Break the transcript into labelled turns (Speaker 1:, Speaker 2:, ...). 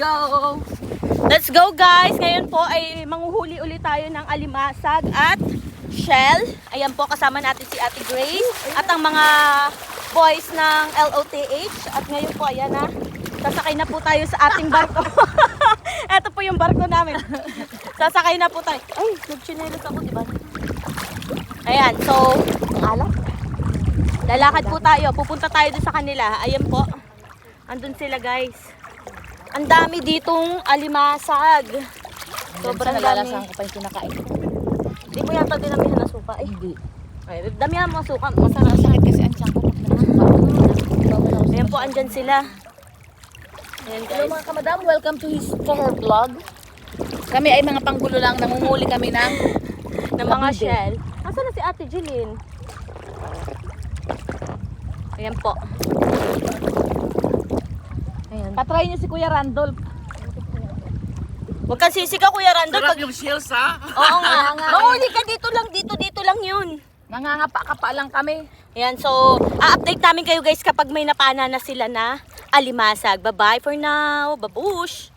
Speaker 1: Go!
Speaker 2: Let's go guys! Ngayon po ay manghuhuli ulit tayo ng alimasag at shell. Ayan po, kasama natin si Ate Grace at ang mga boys ng LOTH. At ngayon po, ayan na, sasakay na po tayo sa ating barko. Ito po yung barko namin. Sasakay na po tayo. Ay, nagchinelos ako, diba? Ayan, so, ang alak. Lalakad po tayo. Pupunta tayo doon sa kanila. Ayan po. Andun sila guys. Ang dami ditong alimasag. Sobrang dami.
Speaker 1: Ko pa yung kinakain.
Speaker 2: Hindi mo yata dinamihan ng suka. Eh,
Speaker 1: Hindi.
Speaker 2: ay, damihan mo ang suka. Masarap.
Speaker 1: Sakit kasi ang tiyan ko.
Speaker 2: Ayan po, andyan sila. Ayan
Speaker 1: Hello
Speaker 2: guys.
Speaker 1: mga kamadam, welcome to her vlog. Kami ay mga panggulo lang, nangunguli kami ng
Speaker 2: Ng mga
Speaker 1: Kabide.
Speaker 2: shell. Nasaan na si Ate Jeline? Ayan po. Ayan.
Speaker 1: Patry niyo si Kuya Randolph.
Speaker 2: Huwag kang sisigaw, Kuya Randall.
Speaker 3: Sarap yung shells, ha?
Speaker 2: Oo nga.
Speaker 1: nga.
Speaker 2: Mahuli ka dito lang yun.
Speaker 1: Nangangapa ka pa lang kami.
Speaker 2: Ayan, so, a-update namin kayo guys kapag may napana na sila na alimasag. Bye-bye for now. Babush!